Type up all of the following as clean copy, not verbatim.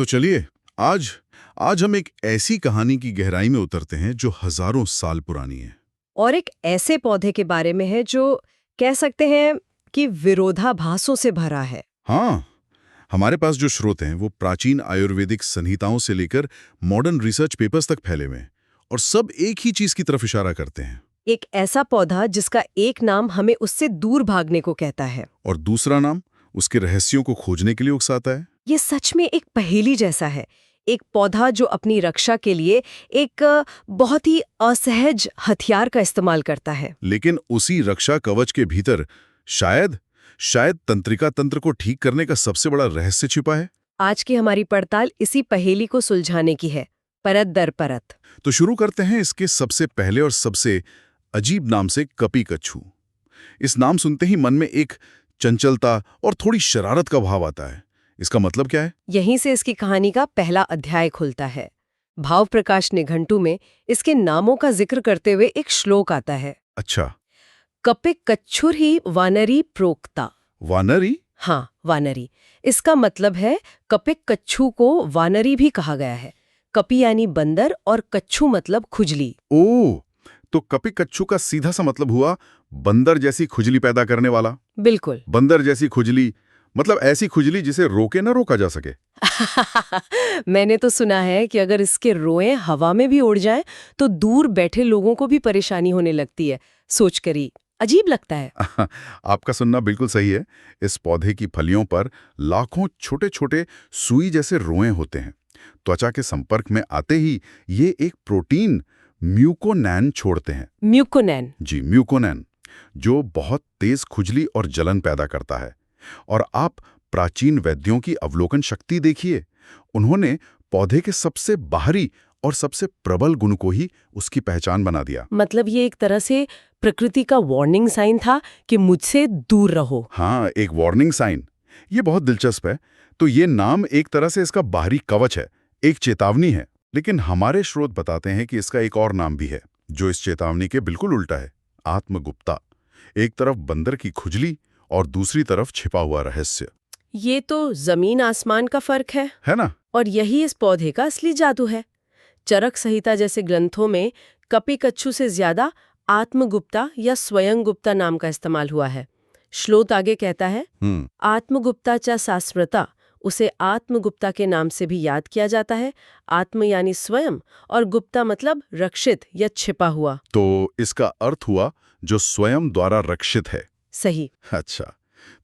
तो चलिए, आज आज हम एक ऐसी कहानी की गहराई में उतरते हैं जो हजारों साल पुरानी है। और एक ऐसे पौधे के बारे में है जो कह सकते हैं कि विरोधाभासों से भरा है। हाँ, हमारे पास जो स्रोत हैं वो प्राचीन आयुर्वेदिक संहिताओं से लेकर मॉडर्न रिसर्च पेपर्स तक फैले हुए हैं और सब एक ही चीज की तरफ इशारा करते हैं। एक ऐसा पौधा जिसका एक नाम हमें उससे दूर भागने को कहता है। और दूसरा नाम उसके रहस्यों को खोजने के लिए उकसाता है। ये सच में एक पहेली जैसा है। एक पौधा जो अपनी रक्षा के लिए एक बहुत ही असहज हथियार का इस्तेमाल करता है। लेकिन उसी रक्षा कवच के भीतर शायद शायद तंत्रिका तंत्र को ठीक करने का सबसे बड़ा रहस्य छिपा है। आज की हमारी पड़ताल इसी पहेली को सुलझाने की है, परत दर परत। तो शुरू करते हैं इसके सबसे पहले और सबसे अजीब नाम से, कपी कच्छू। इस नाम सुनते ही मन में एक चंचलता और थोड़ी शरारत का भाव आता है। इसका मतलब क्या है? यहीं से इसकी कहानी का पहला अध्याय खुलता है। भाव प्रकाश निघंटू में इसके नामों का जिक्र करते हुए एक श्लोक आता है। अच्छा, कपिक कच्छुर ही वानरी प्रोक्ता। वानरी? हाँ, वानरी। इसका मतलब है कपिक कच्छू को वानरी भी कहा गया है। कपि यानी बंदर और कच्छू मतलब खुजली। ओह, तो कपी कच्छू का सीधा सा मतलब हुआ बंदर जैसी खुजली पैदा करने वाला। बिल्कुल। बंदर जैसी खुजली मतलब ऐसी खुजली जिसे रोके ना रोका जा सके। मैंने तो सुना है कि अगर इसके रोएं हवा में भी उड़ जाएं तो दूर बैठे लोगों को भी परेशानी होने लगती है। सोच करी अजीब लगता है। आपका सुनना बिल्कुल सही है। इस पौधे की फलियों पर लाखों छोटे छोटे सुई जैसे रोएं होते हैं। त्वचा के संपर्क में आते ही ये एक प्रोटीन म्यूकोनैन छोड़ते हैं। म्यूकोनैन? जी, म्यूकोनैन, जो बहुत तेज खुजली और जलन पैदा करता है। और आप प्राचीन वैद्यों की अवलोकन शक्ति देखिए। उन्होंने पौधे के सबसे बाहरी और सबसे प्रबल गुण को ही उसकी पहचान बना दिया। मतलब ये एक तरह से प्रकृति का वार्निंग साइन था कि मुझसे दूर रहो। हाँ, एक वार्निंग साइन। ये बहुत दिलचस्प है। तो ये नाम एक तरह से इसका बाहरी कवच है, एक चेतावनी है। लेकिन हमारे स्रोत बताते हैं कि इसका एक और नाम भी है जो इस चेतावनी के बिल्कुल उल्टा है, आत्मगुप्ता। एक तरफ बंदर की खुजली और दूसरी तरफ छिपा हुआ रहस्य। ये तो जमीन आसमान का फर्क है ना? और यही इस पौधे का असली जादू है। चरक संहिता जैसे ग्रंथों में कपि कच्छू से ज्यादा आत्मगुप्ता या स्वयं गुप्ता नाम का इस्तेमाल हुआ है। श्लोक आगे कहता है, आत्मगुप्ता च शास्त्रता। उसे आत्मगुप्ता के नाम से भी याद किया जाता है। आत्म यानी स्वयं और गुप्ता मतलब रक्षित या छिपा हुआ। तो इसका अर्थ हुआ जो स्वयं द्वारा रक्षित है। सही। अच्छा,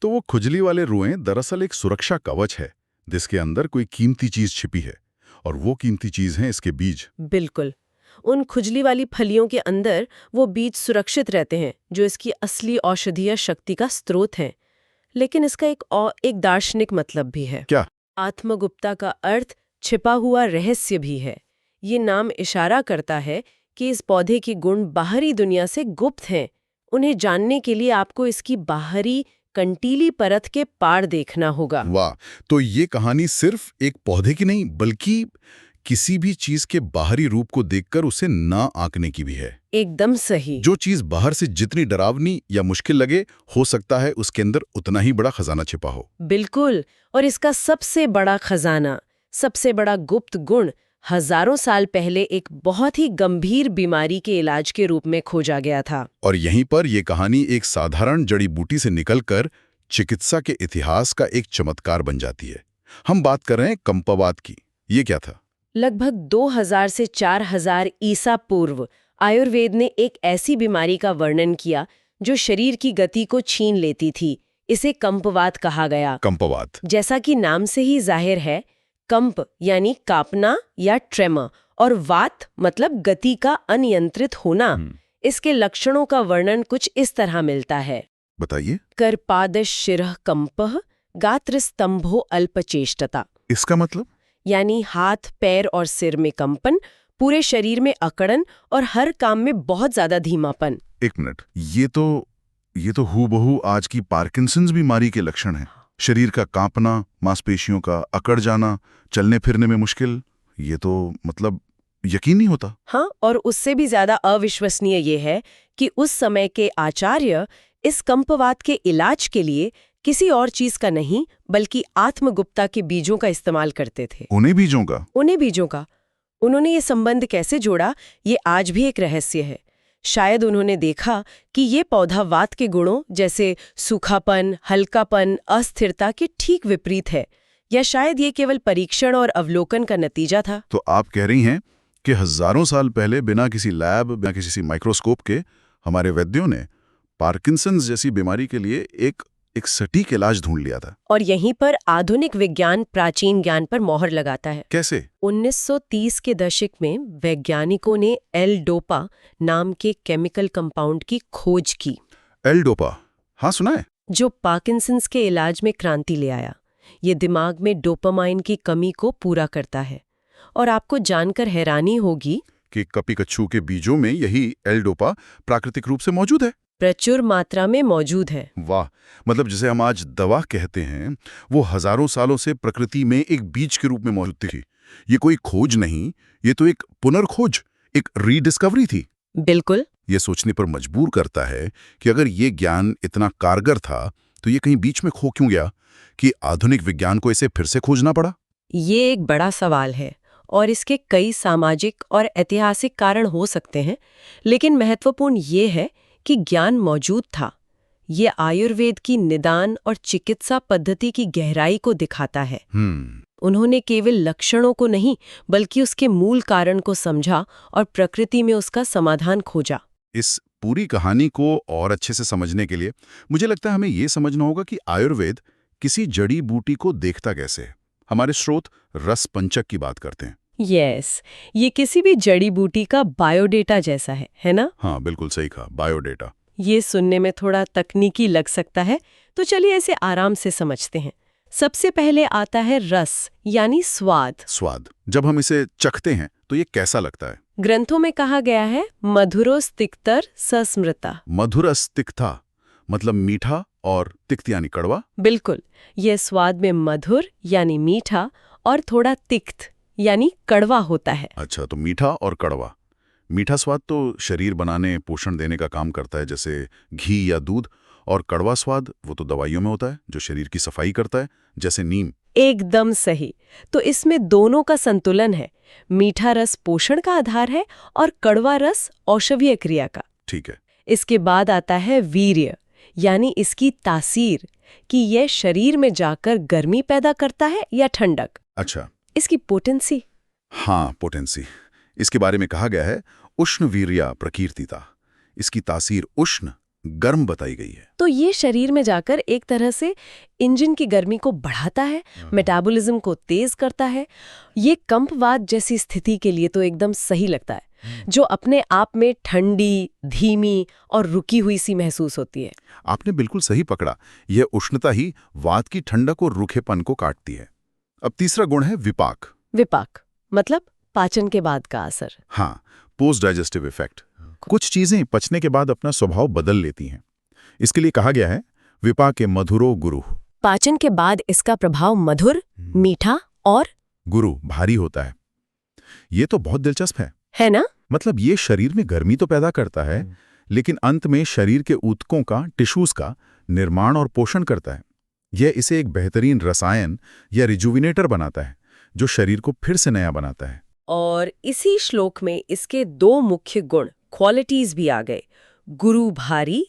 तो वो खुजली वाले रुएं दरअसल एक सुरक्षा कवच है जिसके अंदर कोई कीमती चीज छिपी है, और वो कीमती चीज है इसके बीज। बिल्कुल। उन खुजली वाली फलियों के अंदर वो बीज सुरक्षित रहते हैं जो इसकी असली औषधीय शक्ति का स्रोत हैं। लेकिन इसका एक दार्शनिक मतलब भी है। क्या? आत्मगुप्ता का अर्थ छिपा हुआ रहस्य भी है। ये नाम इशारा करता है कि इस पौधे के गुण बाहरी दुनिया से गुप्त हैं। उन्हें जानने के लिए आपको इसकी बाहरी कंटीली परत के पार देखना होगा। वाह, तो ये कहानी सिर्फ एक पौधे की नहीं बल्कि किसी भी चीज के बाहरी रूप को देखकर उसे ना आंकने की भी है। एकदम सही। जो चीज बाहर से जितनी डरावनी या मुश्किल लगे, हो सकता है उसके अंदर उतना ही बड़ा खजाना छिपा हो। बिल्कुल। और इसका सबसे बड़ा खजाना, सबसे बड़ा गुप्त गुण हजारों साल पहले एक बहुत ही गंभीर बीमारी के इलाज के रूप में खोजा गया था। और यहीं पर यह कहानी एक साधारण जड़ी बूटी से निकलकर चिकित्सा के इतिहास का एक चमत्कार बन जाती है। हम बात कर रहे हैं कंपवात की। ये क्या था? लगभग 2000 से 4000 ईसा पूर्व आयुर्वेद ने एक ऐसी बीमारी का वर्णन किया जो शरीर की गति को छीन लेती थी। इसे कंपवात कहा गया। कंपवात, जैसा कि नाम से ही जाहिर है, कंप यानी कांपना या ट्रेमर और वात मतलब गति का अनियंत्रित होना। इसके लक्षणों का वर्णन कुछ इस तरह मिलता है। बताइए। करपादश शिरः कंपः, गात्र स्तंभो अल्पचेष्टता। इसका मतलब? यानी हाथ, पैर और सिर में कंपन, पूरे शरीर में अकड़न और हर काम में बहुत ज्यादा धीमापन। एक मिनट, ये तो हूबहू आज की पार्किंसंस बीमारी के लक्षण हैं। शरीर का कांपना, मांसपेशियों का अकड़ जाना, चलने फिरने में मुश्किल। ये तो मतलब यकीन नहीं होता। हाँ, और उससे भी ज्यादा अविश्वसनीय ये है कि उस समय के आचार्य इस कंपवात के इलाज के लिए किसी और चीज का नहीं बल्कि आत्मगुप्ता के बीजों का इस्तेमाल करते थे। उन्हें बीजों का? उन्हें बीजों का। उन्होंने ये संबंध कैसे जोड़ा, ये आज भी एक रहस्य है। शायद उन्होंने देखा कि ये पौधा वात के गुणों जैसे सूखापन, हल्कापन, अस्थिरता के ठीक विपरीत है, या शायद ये केवल परीक्षण और अवलोकन का नतीजा था। तो आप कह रही हैं कि हजारों साल पहले बिना किसी लैब, बिना किसी माइक्रोस्कोप के हमारे वैद्यों ने पार्किंसंस जैसी बीमारी के लिए एक सटीक इलाज ढूंढ लिया था। और यहीं पर आधुनिक विज्ञान प्राचीन ज्ञान पर मोहर लगाता है। कैसे? 1930 के दशक में वैज्ञानिकों ने एल-डोपा नाम के केमिकल कंपाउंड की खोज की। एल-डोपा? हाँ, सुना है। जो पार्किंसंस के इलाज में क्रांति ले आया। ये दिमाग में डोपामाइन की कमी को पूरा करता है। और आपको जानकर हैरानी होगी कि कपी-कच्छू के बीजों में यही एल-डोपा प्राकृतिक रूप से मौजूद है। प्रचुर मात्रा में मौजूद है। वाह! मतलब जिसे हम आज दवा कहते हैं, वो हजारों सालों से प्रकृति में एक बीज के रूप में मौजूद थी। ये कोई खोज नहीं, ये तो एक पुनर्खोज, एक रीडिस्कवरी थी। बिल्कुल। ये सोचने पर मजबूर करता है कि अगर ये ज्ञान इतना कारगर था, तो ये कहीं बीच में खो क्यों गया कि आधुनिक विज्ञान को इसे फिर से खोजना पड़ा? ये एक बड़ा सवाल है और इसके कई सामाजिक और ऐतिहासिक कारण हो सकते हैं, लेकिन महत्वपूर्ण ये है कि ज्ञान मौजूद था। ये आयुर्वेद की निदान और चिकित्सा पद्धति की गहराई को दिखाता है। उन्होंने केवल लक्षणों को नहीं बल्कि उसके मूल कारण को समझा और प्रकृति में उसका समाधान खोजा। इस पूरी कहानी को और अच्छे से समझने के लिए मुझे लगता है हमें ये समझना होगा कि आयुर्वेद किसी जड़ी बूटी को देखता कैसे है। हमारे स्रोत रस पंचक की बात करते हैं। यस, ये किसी भी जड़ी बूटी का बायोडेटा जैसा है ना? हाँ, बिल्कुल सही कहा, बायोडेटा। ये सुनने में थोड़ा तकनीकी लग सकता है, तो चलिए इसे आराम से समझते हैं। सबसे पहले आता है रस, यानी स्वाद। स्वाद, जब हम इसे चखते हैं तो ये कैसा लगता है? ग्रंथों में कहा गया है मधुरोस्तिक्तर सस्मृता। मधुरस्तिक्ता मतलब मीठा और तिक्त यानी कड़वा? बिल्कुल, ये स्वाद में मधुर यानी मीठा और थोड़ा तिक्त यानी कड़वा होता है। अच्छा, तो मीठा और कड़वा। मीठा स्वाद तो शरीर बनाने, पोषण देने का काम करता है, जैसे घी या दूध, और कड़वा स्वाद वो तो दवाइयों में होता है, जो शरीर की सफाई करता है, जैसे नीम। एकदम सही। तो इसमें दोनों का संतुलन है। मीठा रस पोषण का आधार है और कड़वा रस औषधीय क्रिया का। ठीक है। इसके बाद आता है वीर्य, यानी इसकी तासीर, कि यह शरीर में जाकर गर्मी पैदा करता है या ठंडक। अच्छा। इसकी पोटेंसी। हाँ, पोटेंसी। इसके बारे में कहा गया है उष्ण वीर्या प्रकीर्तिता। इसकी तासीर उष्ण, गर्म बताई गई है। तो ये शरीर में जाकर एक तरह से इंजन की गर्मी को बढ़ाता है, मेटाबॉलिज्म को तेज करता है। ये कंपवात जैसी स्थिति के लिए तो एकदम सही लगता है, जो अपने आप में ठंडी, धीमी और रुकी हुई सी महसूस होती है। आपने बिल्कुल सही पकड़ा। यह उष्णता ही वात की ठंडक और रूखेपन को काटती है। अब तीसरा गुण है विपाक। विपाक मतलब पाचन के बाद का असर। हाँ, पोस्ट डाइजेस्टिव इफेक्ट। कुछ चीजें पचने के बाद अपना स्वभाव बदल लेती हैं। इसके लिए कहा गया है विपाके मधुरो गुरु। पाचन के बाद इसका प्रभाव मधुर, मीठा और गुरु भारी होता है। ये तो बहुत दिलचस्प है ना? मतलब ये शरीर में गर्मी तो पैदा करता है, लेकिन अंत में शरीर के ऊतकों का, टिश्यूज का निर्माण और पोषण करता है। यह इसे एक बेहतरीन रसायन या रिजुविनेटर बनाता है, जो शरीर को फिर से नया बनाता है। और इसी श्लोक में इसके दो मुख्य गुण, क्वालिटीज भी आ गए, गुरु भारी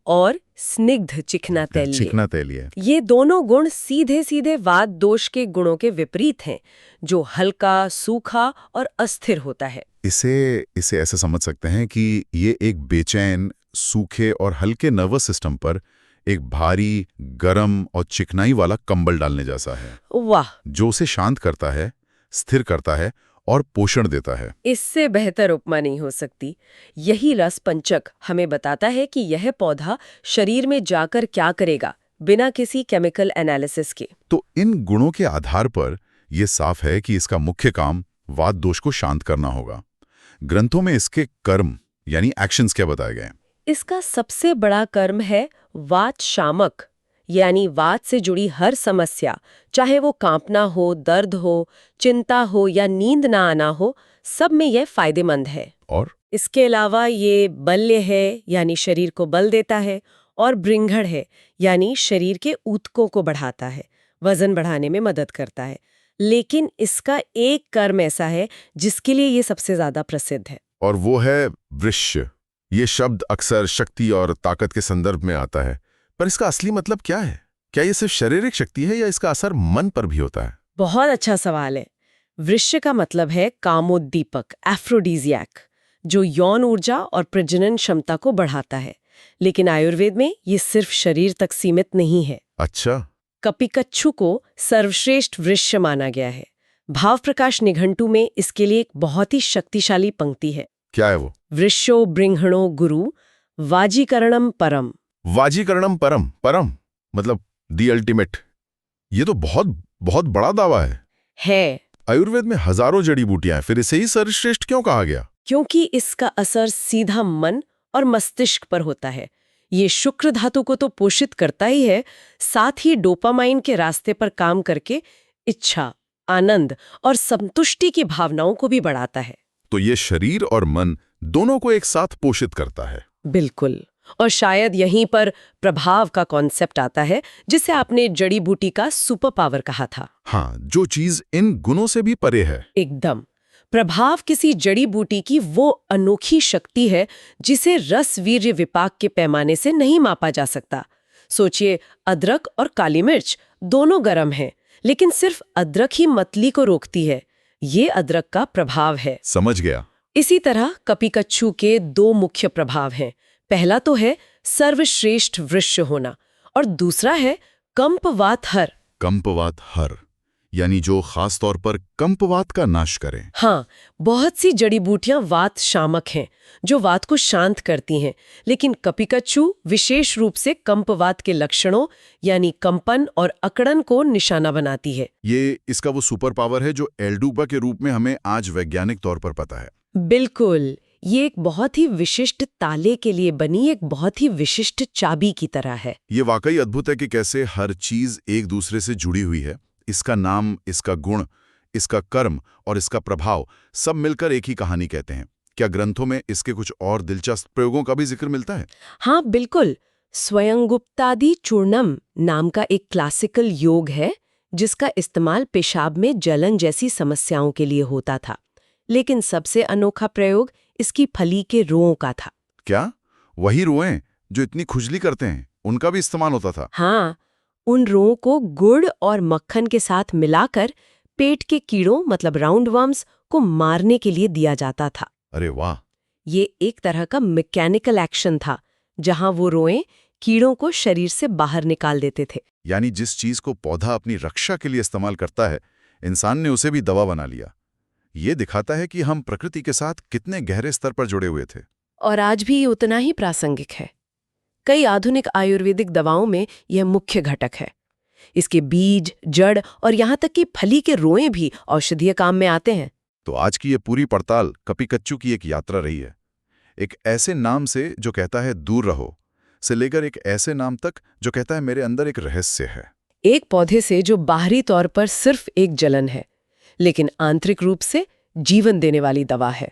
और स्निग्ध चिकना तैलीय। ये दोनों गुण सीधे सीधे वात दोष के गुणों के विपरीत हैं, जो हल्का, सूखा और अस्थिर होता है। इसे ऐसे समझ सकते हैं कि ये एक बेचैन, सूखे और हल्के नर्वस सिस्टम पर एक भारी, गरम और चिकनाई वाला कंबल डालने जैसा है। वाह! जो उसे शांत करता है, स्थिर करता है और पोषण देता है। इससे बेहतर उपमा नहीं हो सकती। यही रस पंचक हमें बताता है कि यह पौधा शरीर में जाकर क्या करेगा, बिना किसी केमिकल एनालिसिस के। तो इन गुणों के आधार पर यह साफ है कि इसका मुख्य काम वात दोष को शांत करना होगा। ग्रंथों में इसके कर्म यानी एक्शंस क्या बताए गए? इसका सबसे बड़ा कर्म है वात शामक, यानी वात से जुड़ी हर समस्या, चाहे वो कांपना हो, दर्द हो, चिंता हो या नींद ना आना हो, सब में यह फायदेमंद है। और इसके अलावा ये बल्य है, यानी शरीर को बल देता है, और ब्रिंघड़ है, यानी शरीर के ऊतकों को बढ़ाता है, वजन बढ़ाने में मदद करता है। लेकिन इसका एक कर्म ऐसा है जिसके लिए ये सबसे ज्यादा प्रसिद्ध है। और वो है वृश्य। ये शब्द अक्सर शक्ति और ताकत के संदर्भ में आता है, पर इसका असली मतलब क्या है? क्या ये सिर्फ शारीरिक शक्ति है या इसका असर मन पर भी होता है? बहुत अच्छा सवाल है। वृश्य का मतलब है कामोद्दीपक, एफ्रोडीजियक, जो यौन ऊर्जा और प्रजनन क्षमता को बढ़ाता है। लेकिन आयुर्वेद में ये सिर्फ शरीर तक सीमित नहीं है। अच्छा। कपिकच्छु को सर्वश्रेष्ठ वृश्य माना गया है। भाव प्रकाश निघंटु में इसके लिए एक बहुत ही शक्तिशाली पंक्ति है। क्या है वो? वृश्यो बृंहणो गुरु वाजीकरणम परम। वाजीकरणम परम। परम मतलब दी अल्टीमेट। ये तो बहुत बहुत बड़ा दावा है। आयुर्वेद में हजारों जड़ी बूटियां हैं, फिर इसे ही सर्वश्रेष्ठ क्यों कहा गया? क्योंकि इसका असर सीधा मन और मस्तिष्क पर होता है। ये शुक्र धातु को तो पोषित करता ही है, साथ ही डोपामाइन के रास्ते पर काम करके इच्छा, आनंद और संतुष्टि की भावनाओं को भी बढ़ाता है। तो ये शरीर और मन दोनों को एक साथ पोषित करता है। बिल्कुल। और शायद यहीं पर प्रभाव का कॉन्सेप्ट आता है, जिसे आपने जड़ी बूटी का सुपर पावर कहा था। हाँ, जो चीज इन गुणों से भी परे है। एकदम। प्रभाव किसी जड़ी बूटी की वो अनोखी शक्ति है जिसे रस वीर्य विपाक के पैमाने से नहीं मापा जा सकता। सोचिए, अदरक और काली मिर्च दोनों गर्म हैं, लेकिन सिर्फ अदरक ही मतली को रोकती है। ये अदरक का प्रभाव है। समझ गया। इसी तरह कपिकच्छु के दो मुख्य प्रभाव हैं। पहला तो है सर्वश्रेष्ठ वृश्य होना, और दूसरा है कंपवात हर। कंपवात हर यानी जो खास तौर पर कंपवात का नाश करें। हाँ, बहुत सी जड़ी बूटियां वात शामक हैं, जो वात को शांत करती हैं, लेकिन कपिकच्छु विशेष रूप से कंपवात के लक्षणों यानी कंपन और अकड़न को निशाना बनाती है। ये इसका वो सुपर पावर है जो एल्डूपा के रूप में हमें आज वैज्ञानिक तौर पर पता है। बिल्कुल। ये एक बहुत ही विशिष्ट ताले के लिए बनी एक बहुत ही विशिष्ट चाबी की तरह है। ये वाकई अद्भुत है कि कैसे हर चीज एक दूसरे से जुड़ी हुई है। इसका नाम, इसका गुण, इसका कर्म और इसका प्रभाव सब मिलकर एक ही कहानी कहते हैं। क्या ग्रंथों में इसके कुछ और दिलचस्प प्रयोगों का भी जिक्र मिलता है? हाँ, बिल्कुल। स्वयंगुप्तादि चूर्णम नाम का एक क्लासिकल योग है, जिसका इस्तेमाल पेशाब में जलन जैसी समस्याओं के लिए होता था। लेकिन सबसे अनोखा प्रयोग इसकी फली के रोओं का था। क्या वही रोएं जो इतनी खुजली करते हैं, उनका भी इस्तेमाल होता था? हाँ, उन रोओं को गुड़ और मक्खन के साथ मिलाकर पेट के कीड़ों मतलब राउंड वर्म्स को मारने के लिए दिया जाता था। अरे वाह! ये एक तरह का मैकेनिकल एक्शन था, जहां वो रोएं कीड़ों को शरीर से बाहर निकाल देते थे। यानी जिस चीज को पौधा अपनी रक्षा के लिए इस्तेमाल करता है, इंसान ने उसे भी दवा बना लिया। ये दिखाता है कि हम प्रकृति के साथ कितने गहरे स्तर पर जुड़े हुए थे। और आज भी ये उतना ही प्रासंगिक है। कई आधुनिक आयुर्वेदिक दवाओं में यह मुख्य घटक है। इसके बीज, जड़ और यहाँ तक कि फली के रोएं भी औषधीय काम में आते हैं। तो आज की ये पूरी पड़ताल कपिकच्छु की एक यात्रा रही है। एक ऐसे नाम से जो कहता है दूर रहो, से लेकर एक ऐसे नाम तक जो कहता है मेरे अंदर एक रहस्य है। एक पौधे से जो बाहरी तौर पर सिर्फ एक जलन है, लेकिन आंतरिक रूप से जीवन देने वाली दवा है।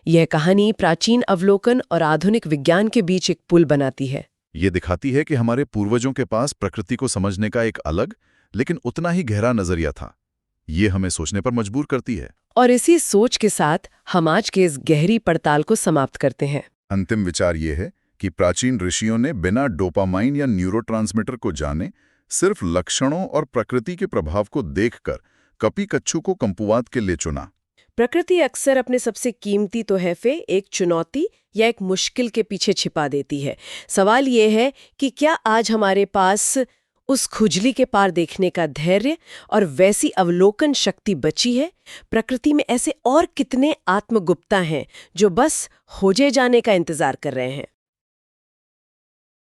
यह कहानी प्राचीन अवलोकन और आधुनिक विज्ञान के बीच एक पुल बनाती है। ये दिखाती है कि हमारे पूर्वजों के पास प्रकृति को समझने का एक अलग लेकिन उतना ही गहरा नजरिया था। ये हमें सोचने पर मजबूर करती है। और इसी सोच के साथ हम आज के इस गहरी पड़ताल को समाप्त करते हैं। अंतिम विचार ये है कि प्राचीन ऋषियों ने बिना डोपामाइन या न्यूरोट्रांसमीटर को जाने सिर्फ लक्षणों और प्रकृति के प्रभाव को देखकर कपिकच्छु को कंपुवात के लिए चुना। प्रकृति अक्सर अपने सबसे कीमती तोहफे एक चुनौती या एक मुश्किल के पीछे छिपा देती है। सवाल ये है कि क्या आज हमारे पास उस खुजली के पार देखने का धैर्य और वैसी अवलोकन शक्ति बची है? प्रकृति में ऐसे और कितने आत्मगुप्ता हैं जो बस खोजे जाने का इंतजार कर रहे हैं?